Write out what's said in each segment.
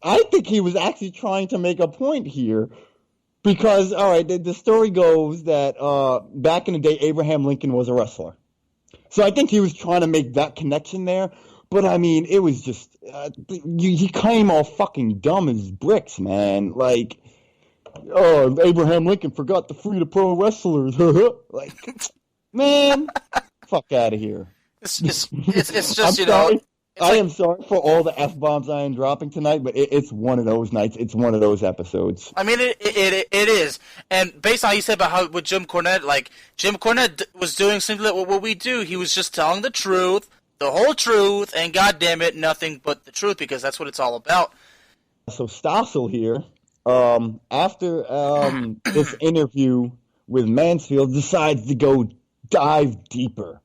I think he was actually trying to make a point here because, all right, the story goes that back in the day, Abraham Lincoln was a wrestler. So I think he was trying to make that connection there. But, I mean, it was just, he came all fucking dumb as bricks, man. Like, oh, Abraham Lincoln forgot to free the pro wrestlers. Like, man, fuck out of here. It's just, I'm you know, sorry. it's I like, am sorry for all the F-bombs I am dropping tonight, but it's one of those nights. It's one of those episodes. I mean, it is. And based on how you said about how with Jim Cornette, like, Jim Cornette was doing simply what we do. He was just telling the truth, the whole truth, and goddamn it, nothing but the truth, because that's what it's all about. So Stossel here, after this interview with Mansfield, decides to go dive deeper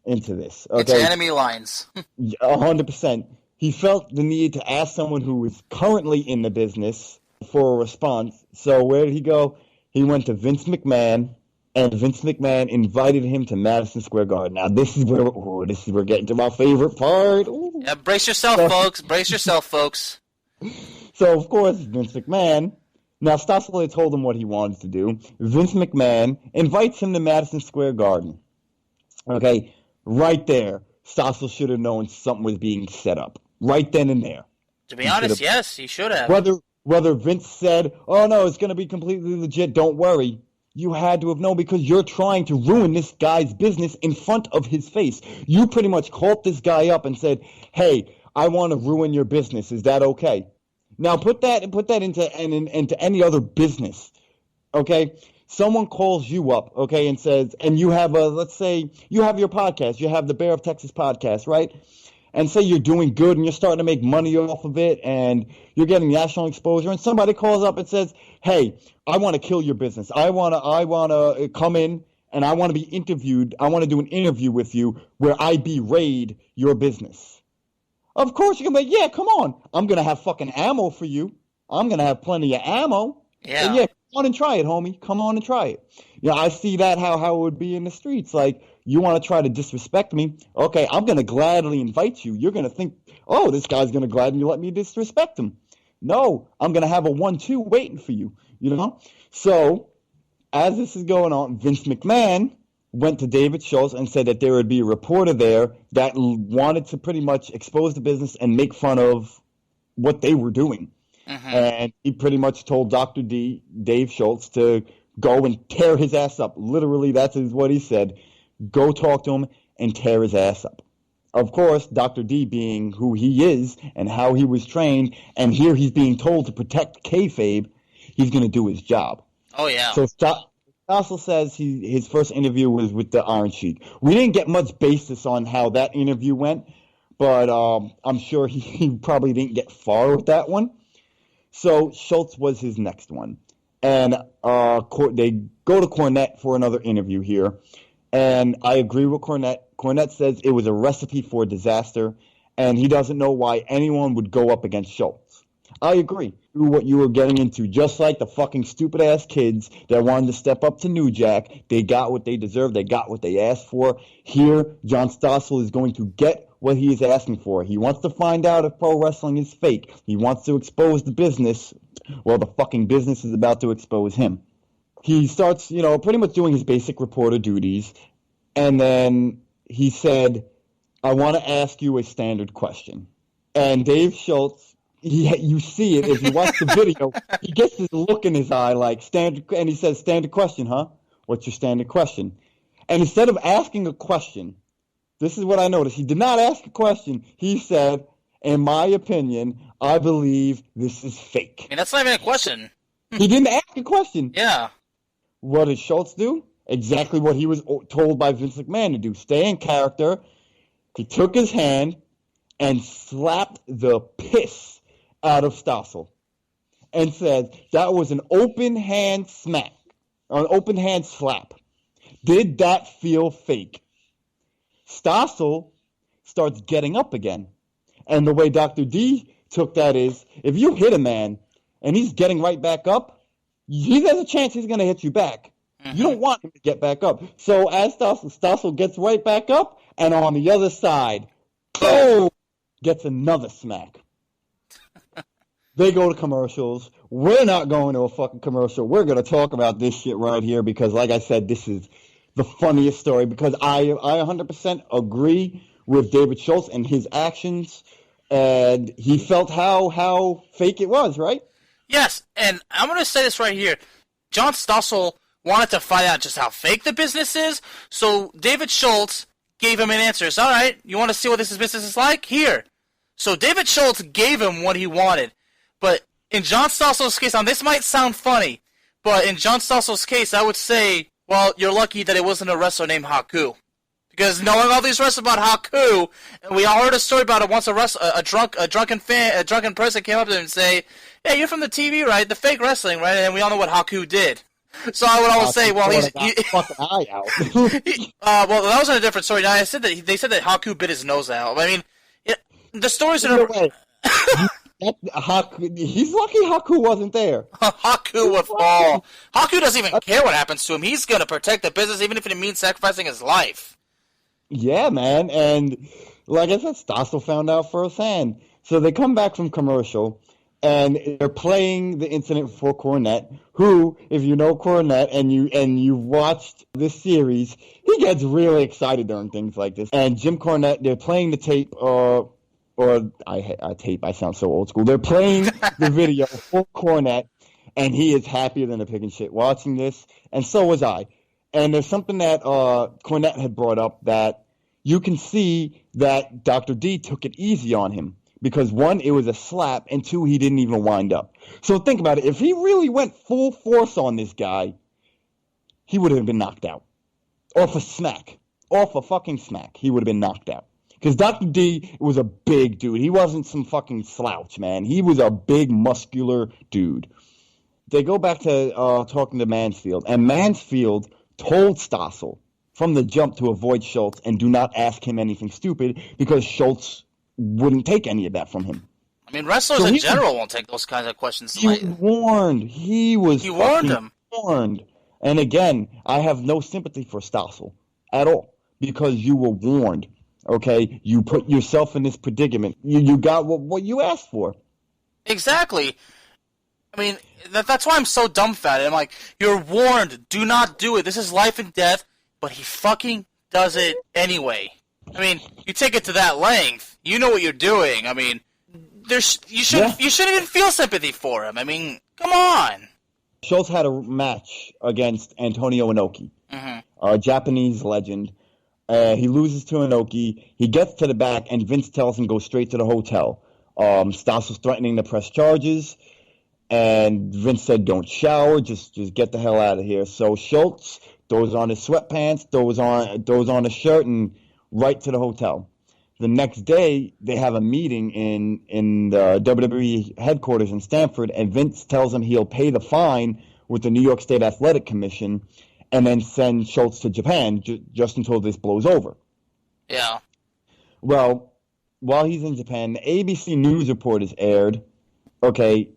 into this. Okay? It's enemy lines. 100%. He felt the need to ask someone who was currently in the business for a response. So where did he go? He went to Vince McMahon, and Vince McMahon invited him to Madison Square Garden. Now this is where we're getting to my favorite part. Ooh. Yeah, brace yourself, folks. Brace yourself, folks. So of course Vince McMahon. Now Stossel had told him what he wanted to do. Vince McMahon invites him to Madison Square Garden. Okay, right there, Stossel should have known something was being set up. Right then and there. To be honest, yes, he should have. Whether Vince said, oh no, it's going to be completely legit, don't worry. You had to have known because you're trying to ruin this guy's business in front of his face. You pretty much called this guy up and said, hey, I want to ruin your business. Is that okay? Now put that into any other business, okay? Someone calls you up, okay, and says, and you have let's say you have your podcast, you have the Bear of Texas podcast, right? And say you're doing good and you're starting to make money off of it and you're getting national exposure, and somebody calls up and says, hey, I want to kill your business. I want to come in and I want to be interviewed. I want to do an interview with you where I berate your business. Of course, you're going to be like, yeah, come on. I'm going to have fucking ammo for you. I'm going to have plenty of ammo. Yeah. And yeah, come on and try it, homie. Come on and try it. Yeah, I see that how it would be in the streets. Like, you want to try to disrespect me? Okay, I'm going to gladly invite you. You're going to think, oh, this guy's going to gladly let me disrespect him. No, I'm going to have a 1-2 waiting for you, you know? So, as this is going on, Vince McMahon went to David Schultz and said that there would be a reporter there that wanted to pretty much expose the business and make fun of what they were doing. Mm-hmm. And he pretty much told Dr. Dave Schultz, to go and tear his ass up. Literally, that's what he said. Go talk to him and tear his ass up. Of course, Dr. D being who he is and how he was trained, and here he's being told to protect kayfabe, he's going to do his job. Oh, yeah. So Stossel says his first interview was with the Iron Sheik. We didn't get much basis on how that interview went, but I'm sure he probably didn't get far with that one. So Schultz was his next one. And they go to Cornette for another interview here. And I agree with Cornette. Cornette says it was a recipe for disaster, and he doesn't know why anyone would go up against Schultz. I agree with what you were getting into. Just like the fucking stupid-ass kids that wanted to step up to New Jack, they got what they deserved. They got what they asked for. Here, John Stossel is going to get what he is asking for. He wants to find out if pro wrestling is fake. He wants to expose the business. Well, the fucking business is about to expose him. He starts, pretty much doing his basic reporter duties, and then he said, I want to ask you a standard question. And Dave Schultz, you see it if you watch the video, he gets this look in his eye like standard, and he says, standard question, huh? What's your standard question? And instead of asking a question, this is what I noticed. He did not ask a question. He said, in my opinion, I believe this is fake. I mean, that's not even a question. He didn't ask a question. Yeah. What did Schultz do? Exactly what he was told by Vince McMahon to do. Stay in character. He took his hand and slapped the piss out of Stossel and said that was an open hand smack, or an open hand slap. Did that feel fake? Stossel starts getting up again. And the way Dr. D took that is, if you hit a man and he's getting right back up, there's a chance he's going to hit you back. You don't want him to get back up. So as Stossel gets right back up, and on the other side, gets another smack. They go to commercials. We're not going to a fucking commercial. We're going to talk about this shit right here because, like I said, this is the funniest story because I 100% agree with David Schultz and his actions, and he felt how fake it was, right? Yes, and I'm going to say this right here. John Stossel wanted to find out just how fake the business is, so David Schultz gave him an answer. It's, all right, you want to see what this business is like? Here. So David Schultz gave him what he wanted. But in John Stossel's case, now this might sound funny, but in John Stossel's case, I would say, well, you're lucky that it wasn't a wrestler named Haku. Because knowing all these wrestlers about Haku, and we all heard a story about it once a drunken person came up to him and say, hey, you're from the TV, right? The fake wrestling, right? And we all know what Haku did. So I would always say, well, he's fucking eye out. well, that was a different story. Now, they said that Haku bit his nose out. I mean, the stories are. He's lucky Haku wasn't there. Haku would fall. Haku doesn't even care what happens to him. He's gonna protect the business, even if it means sacrificing his life. Yeah, man, and like I said, Stossel found out firsthand. So they come back from commercial, and they're playing the incident for Cornette, who, if you know Cornette and you've watched this series, he gets really excited during things like this. And Jim Cornette, they're playing the tape, I sound so old school. They're playing the video for Cornette, and he is happier than a pig in shit watching this, and so was I. And there's something that Cornette had brought up that you can see that Dr. D took it easy on him. Because, one, it was a slap, and two, he didn't even wind up. So think about it. If he really went full force on this guy, he would have been knocked out. Off a smack. Off a fucking smack. He would have been knocked out. Because Dr. D was a big dude. He wasn't some fucking slouch, man. He was a big, muscular dude. They go back to talking to Mansfield, and Mansfield told Stossel from the jump to avoid Schultz and do not ask him anything stupid because Schultz wouldn't take any of that from him. I mean, wrestlers in general won't take those kinds of questions. He was warned. He warned him. Warned. And again, I have no sympathy for Stossel at all because you were warned. Okay, you put yourself in this predicament. You got what you asked for. Exactly. I mean, that's why I'm so dumbfounded. I'm like, you're warned. Do not do it. This is life and death. But he fucking does it anyway. I mean, you take it to that length. You know what you're doing. I mean, you shouldn't even feel sympathy for him. I mean, come on. Schultz had a match against Antonio Inoki, a Japanese legend. He loses to Inoki. He gets to the back, and Vince tells him go straight to the hotel. Stassel's threatening to press charges, and Vince said, don't shower, just get the hell out of here. So Schultz throws on his sweatpants, throws on a shirt, and right to the hotel. The next day, they have a meeting in the WWE headquarters in Stamford, and Vince tells him he'll pay the fine with the New York State Athletic Commission and then send Schultz to Japan just until this blows over. Yeah. Well, while he's in Japan, the ABC News report is aired, 8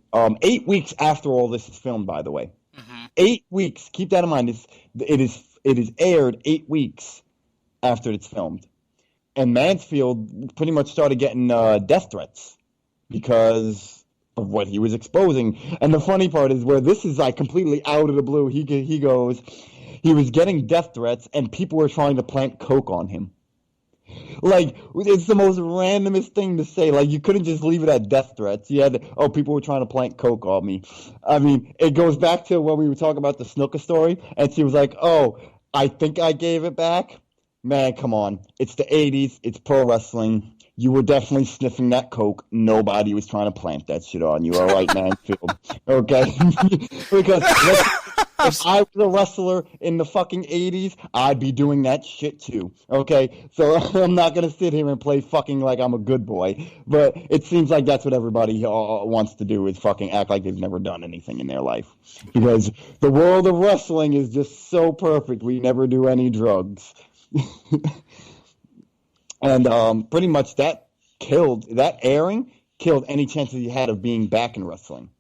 weeks after all this is filmed, by the way. 8 weeks. Keep that in mind. It is aired 8 weeks after it's filmed. And Mansfield pretty much started getting death threats because of what he was exposing. And the funny part is where this is like completely out of the blue. He goes, he was getting death threats and people were trying to plant coke on him. Like, it's the most randomest thing to say. Like, you couldn't just leave it at death threats. You had people were trying to plant coke on me. I mean, it goes back to when we were talking about the Snuka story, and she was like, oh, I think I gave it back. Man, come on. It's the 80s. It's pro wrestling. You were definitely sniffing that coke. Nobody was trying to plant that shit on you. All right, Mansfield. Okay? Because if I was a wrestler in the fucking 80s, I'd be doing that shit too. Okay? So I'm not going to sit here and play fucking like I'm a good boy. But it seems like that's what everybody wants to do is fucking act like they've never done anything in their life. Because the world of wrestling is just so perfect. We never do any drugs. And pretty much that airing killed any chance that he had of being back in wrestling.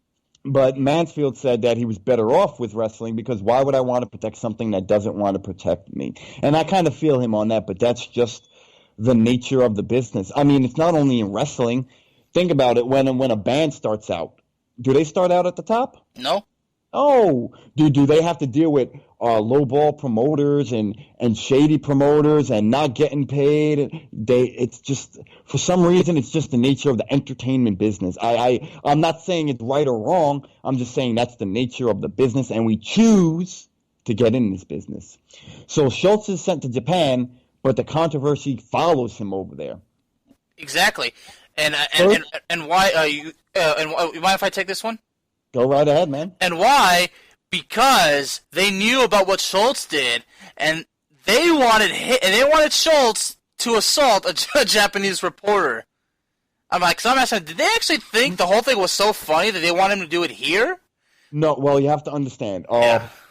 But Mansfield said that he was better off with wrestling because why would I want to protect something that doesn't want to protect me? And I kind of feel him on that, but that's just the nature of the business. I mean, it's not only in wrestling. Think about it when a band starts out. Do they start out at the top? No. Oh, do they have to deal with lowball promoters and shady promoters and not getting paid? It's just, for some reason, it's just the nature of the entertainment business. I'm not saying it's right or wrong. I'm just saying that's the nature of the business, and we choose to get in this business. So Schultz is sent to Japan, but the controversy follows him over there. Exactly. And why you mind if I take this one? Go right ahead, man. And why? Because they knew about what Schultz did, and they wanted Schultz to assault a Japanese reporter. I'm asking, did they actually think the whole thing was so funny that they want him to do it here? No, well, you have to understand.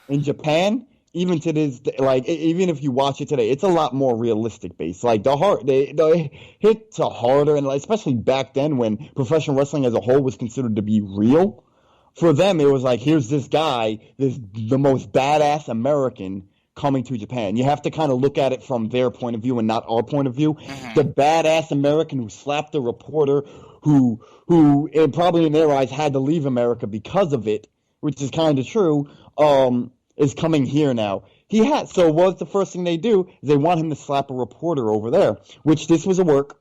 In Japan, even to this, even if you watch it today, it's a lot more realistic based. Like the hits are harder, and especially back then when professional wrestling as a whole was considered to be real. For them, it was like, here's this guy, the most badass American coming to Japan. You have to kind of look at it from their point of view and not our point of view. Mm-hmm. The badass American who slapped a reporter who probably in their eyes had to leave America because of it, which is kind of true, is coming here now. So what's the first thing they do? Is they want him to slap a reporter over there, which this was a work.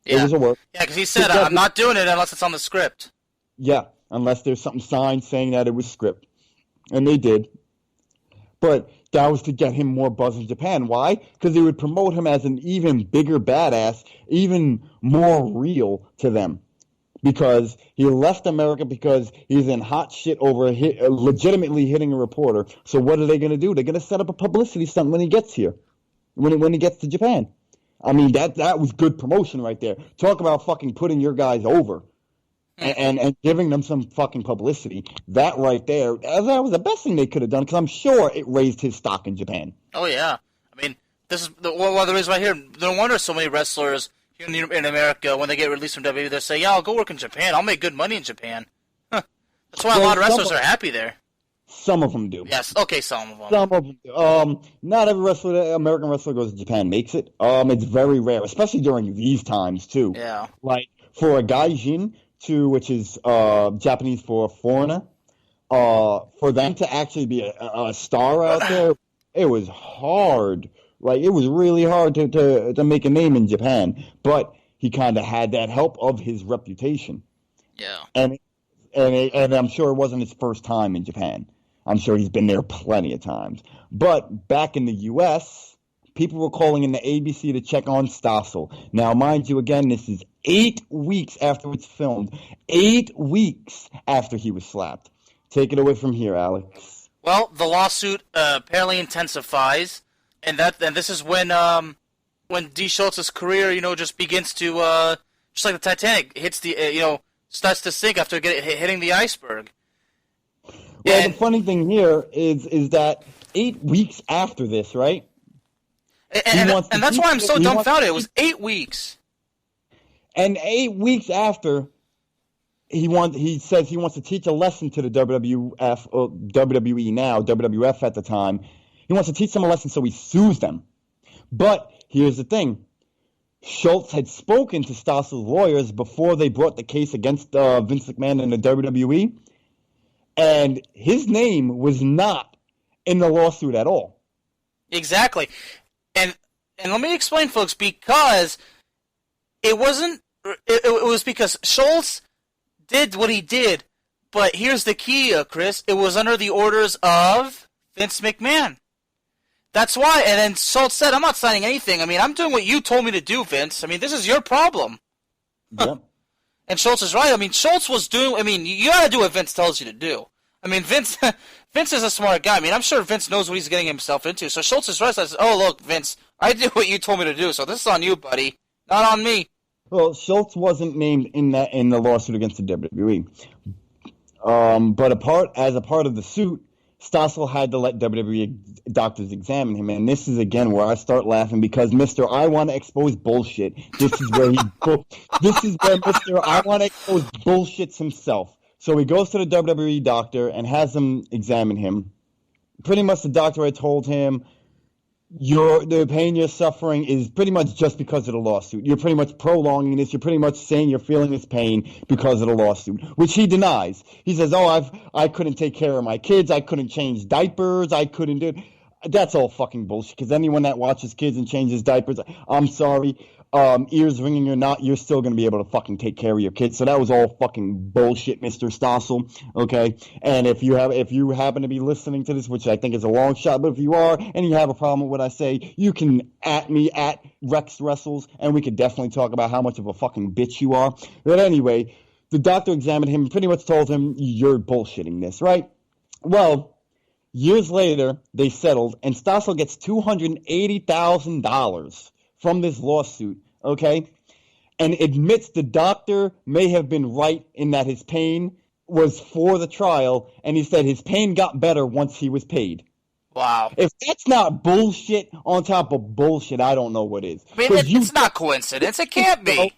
Yeah. It was a work. Yeah, because he said, I'm not doing it unless it's on the script. Yeah. Unless there's something signed saying that it was script. And they did. But that was to get him more buzz in Japan. Why? Because they would promote him as an even bigger badass, even more real to them. Because he left America because he's in hot shit over legitimately hitting a reporter. So what are they going to do? They're going to set up a publicity stunt when he gets here. When he gets to Japan. I mean, that was good promotion right there. Talk about fucking putting your guys over. And giving them some fucking publicity. That right there, that was the best thing they could have done, because I'm sure it raised his stock in Japan. Oh, yeah. I mean, this is one of the reasons right here. No wonder so many wrestlers here in America, when they get released from WWE, they say, yeah, I'll go work in Japan. I'll make good money in Japan. Huh. That's why a lot of wrestlers are happy there. Some of them do. Yes, okay, some of them. Some of them do. Not every American wrestler goes to Japan makes it. It's very rare, especially during these times, too. Yeah. Like, for a gaijin, which is Japanese for foreigner, for them to actually be a star out there, it was hard. Like, it was really hard to make a name in Japan. But he kind of had that help of his reputation. Yeah. And I'm sure it wasn't his first time in Japan. I'm sure he's been there plenty of times. But back in the U.S., people were calling in the ABC to check on Stossel. Now, mind you, again, this is 8 weeks after it's filmed. 8 weeks after he was slapped. Take it away from here, Alex. Well, the lawsuit apparently intensifies, and this is when D. Schultz's career, just begins to, just like the Titanic, hits the, starts to sink after hitting the iceberg. Well, the funny thing here is that 8 weeks after this, right? And that's why I'm so dumbfounded. It was 8 weeks. And 8 weeks after, he says he wants to teach a lesson to the WWF, or WWE now, WWF at the time. He wants to teach them a lesson, so he sues them. But here's the thing. Schultz had spoken to Stossel's lawyers before they brought the case against Vince McMahon and the WWE. And his name was not in the lawsuit at all. Exactly. And let me explain, folks, because it wasn't. It was because Schultz did what he did, but here's the key, Chris. It was under the orders of Vince McMahon. That's why. And then Schultz said, "I'm not signing anything. I mean, I'm doing what you told me to do, Vince. I mean, this is your problem." Yep. And Schultz is right. I mean, Schultz was doing. I mean, you gotta do what Vince tells you to do. I mean, Vince is a smart guy. I mean, I'm sure Vince knows what he's getting himself into. So Schultz is right. Says, "Oh, look, Vince, I did what you told me to do. So this is on you, buddy, not on me." Well, Schultz wasn't named in the lawsuit against the WWE. But as a part of the suit, Stossel had to let WWE doctors examine him. And this is, again, where I start laughing because Mr. I want to expose bullshit. This is where Mr. I want to expose bullshits himself. So he goes to the WWE doctor and has them examine him. Pretty much the doctor had told him, the pain you're suffering is pretty much just because of the lawsuit. You're pretty much prolonging this. You're pretty much saying you're feeling this pain because of the lawsuit, which he denies. He says, "Oh, I couldn't take care of my kids. I couldn't change diapers. I couldn't do." That's all fucking bullshit. Because anyone that watches kids and changes diapers, I'm sorry, ears ringing or not, you're still going to be able to fucking take care of your kids. So that was all fucking bullshit, Mr. Stossel. Okay, and if you happen to be listening to this, which I think is a long shot, but if you are and you have a problem with what I say, you can at me at Rex Wrestles, and we could definitely talk about how much of a fucking bitch you are. But anyway, the doctor examined him and pretty much told him, "You're bullshitting this, right?" Well, years later, they settled, and Stossel gets $280,000 from this lawsuit, okay? And admits the doctor may have been right in that his pain was for the trial, and he said his pain got better once he was paid. Wow. If that's not bullshit on top of bullshit, I don't know what is. I mean, it's not coincidence. It can't be.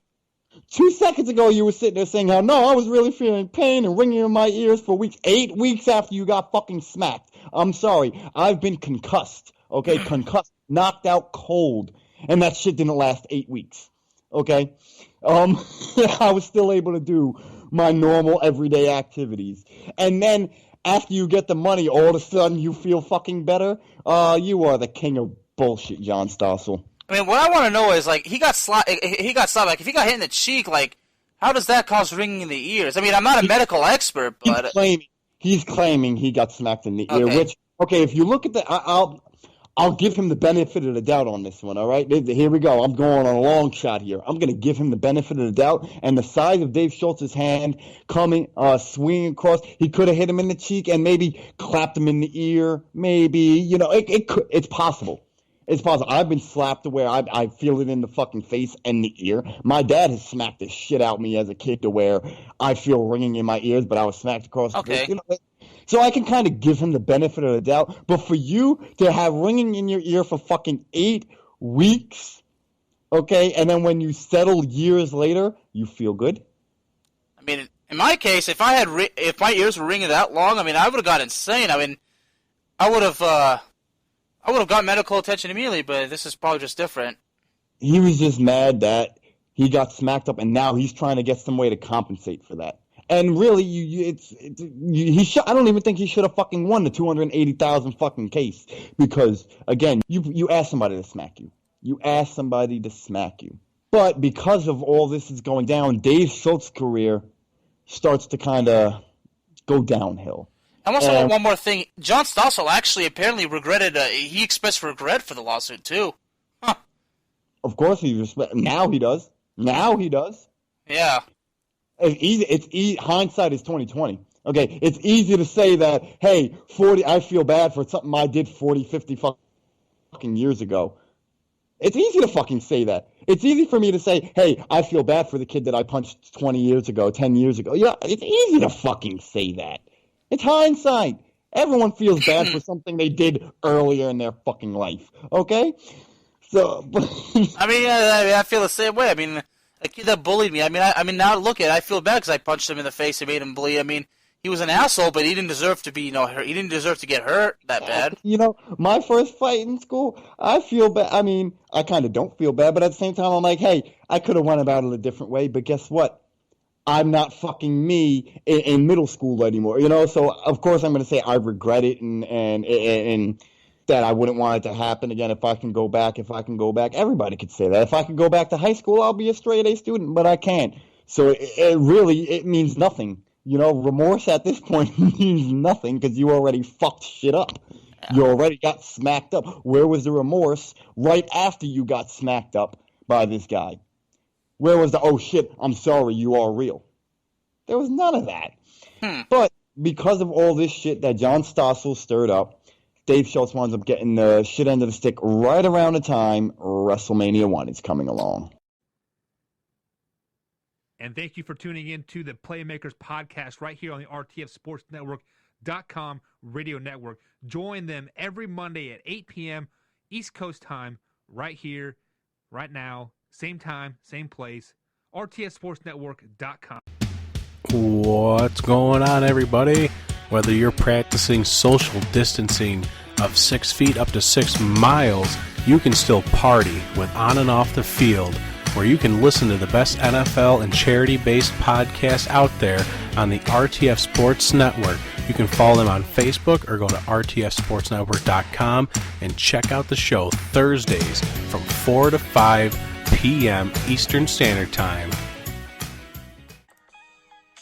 2 seconds ago, you were sitting there saying how, no, I was really feeling pain and ringing in my ears for weeks. 8 weeks after you got fucking smacked. I'm sorry. I've been concussed. Okay? Concussed. Knocked out cold. And that shit didn't last 8 weeks. Okay? I was still able to do my normal everyday activities. And then after you get the money, all of a sudden you feel fucking better? You are the king of bullshit, John Stossel. I mean, what I want to know is, like, he got slapped. Like, if he got hit in the cheek, like, how does that cause ringing in the ears? I mean, I'm not a medical expert, but he's claiming he got smacked in the ear. Which, okay, if you look at I'll give him the benefit of the doubt on this one. All right, here we go. I'm going on a long shot here. I'm going to give him the benefit of the doubt, and the size of Dave Schultz's hand coming, swinging across, he could have hit him in the cheek and maybe clapped him in the ear. Maybe, it's possible. It's possible. I've been slapped to where I feel it in the fucking face and the ear. My dad has smacked the shit out of me as a kid to where I feel ringing in my ears, but I was smacked across the face. So I can kind of give him the benefit of the doubt. But for you to have ringing in your ear for fucking 8 weeks, okay, and then when you settle years later, you feel good? I mean, in my case, if my ears were ringing that long, I mean, I would have got insane. I mean, I would have got medical attention immediately, but this is probably just different. He was just mad that he got smacked up, and now he's trying to get some way to compensate for that. And really, I don't even think he should have fucking won the $280,000 fucking case because, again, you asked somebody to smack you. You asked somebody to smack you. But because of all this is going down, Dave Schultz's career starts to kind of go downhill. I want to say one more thing. John Stossel actually apparently regretted. He expressed regret for the lawsuit too. Huh. Of course now he does. Now he does. Yeah. It's easy. Hindsight is 20/20. Okay, it's easy to say that. Hey, I feel bad for something I did 40, 50 fucking years ago. It's easy to fucking say that. It's easy for me to say, hey, I feel bad for the kid that I punched 20 years ago, 10 years ago. Yeah, it's easy to fucking say that. It's hindsight. Everyone feels bad for something they did earlier in their fucking life. Okay? So, I mean, I feel the same way. I mean, a kid that bullied me. I mean, now look at it. I feel bad because I punched him in the face and made him bleed. I mean, he was an asshole, but he didn't deserve to be, hurt. He didn't deserve to get hurt that bad. My first fight in school, I feel bad. I mean, I kind of don't feel bad, but at the same time, I'm like, hey, I could have went about it a different way. But guess what? I'm not fucking me in middle school anymore, So of course I'm going to say I regret it and that I wouldn't want it to happen again if I can go back. Everybody could say that. If I could go back to high school, I'll be a straight A student, but I can't. So it means nothing. Remorse at this point means nothing because you already fucked shit up. Yeah. You already got smacked up. Where was the remorse right after you got smacked up by this guy? Where was the, oh shit, I'm sorry, you are real? There was none of that. But because of all this shit that John Stossel stirred up, Dave Schultz winds up getting the shit end of the stick right around the time WrestleMania 1 is coming along. And thank you for tuning in to the Playmakers podcast right here on the RTF Sports Network.com radio network. Join them every Monday at 8 p.m. East Coast time right here, right now. Same time, same place, rtfsportsnetwork.com. What's going on, everybody? Whether you're practicing social distancing, of 6 feet up to 6 miles, you can still party with On and Off the Field, where you can listen to the best NFL and charity-based podcasts out there on the RTF Sports Network. You can follow them on Facebook or go to rtfsportsnetwork.com and check out the show Thursdays from 4 to 5 p.m. Eastern Standard Time.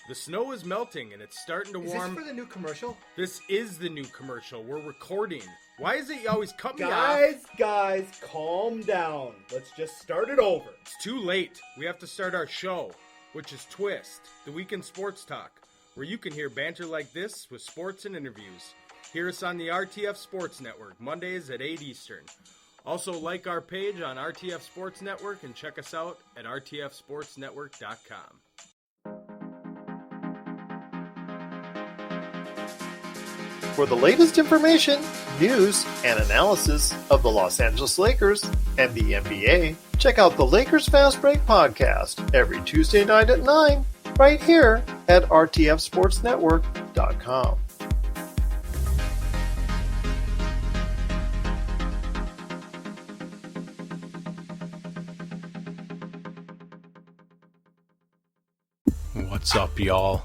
The snow is melting and it's starting to warm. Is this for the new commercial? This is the new commercial. We're recording. Why is it you always cut me off? Guys, calm down. Let's just start it over. It's too late. We have to start our show, which is Twist, the weekend sports talk, where you can hear banter like this with sports and interviews. Hear us on the RTF Sports Network, Mondays at 8 Eastern. Also, like our page on RTF Sports Network and check us out at rtfsportsnetwork.com. For the latest information, news, and analysis of the Los Angeles Lakers and the NBA, check out the Lakers Fast Break podcast every Tuesday night at 9, right here at rtfsportsnetwork.com. What's up, y'all?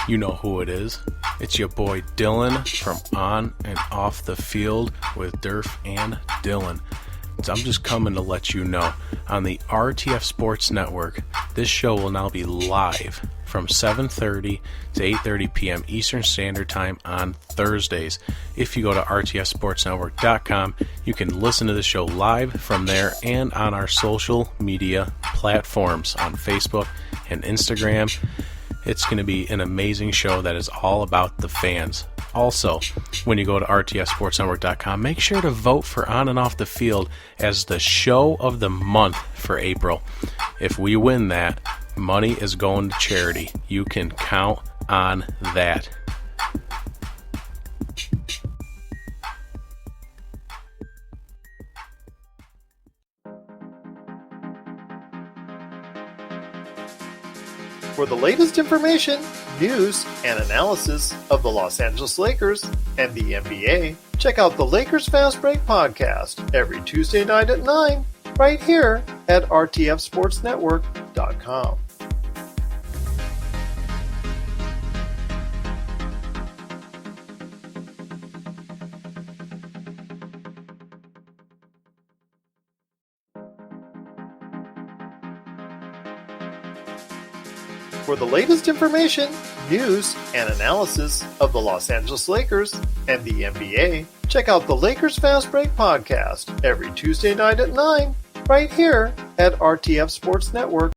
You know who it is. It's your boy Dylan from On and Off the Field with Durf and Dylan. So I'm just coming to let you know, on the RTF Sports Network, this show will now be live from 7:30 to 8:30 p.m. Eastern Standard Time on Thursdays. If you go to rtfsportsnetwork.com, you can listen to the show live from there and on our social media platforms on Facebook and Instagram. It's going to be an amazing show that is all about the fans. Also, when you go to rtfsportsnetwork.com, make sure to vote for On and Off the Field as the show of the month for April. If we win that, money is going to charity. You can count on that. For the latest information, news, and analysis of the Los Angeles Lakers and the NBA, check out the Lakers Fast Break podcast every Tuesday night at 9, right here at rtfsportsnetwork.com. For the latest information, news, and analysis of the Los Angeles Lakers and the NBA, check out the Lakers Fast Break podcast every Tuesday night at 9, right here at rtfsportsnetwork.com.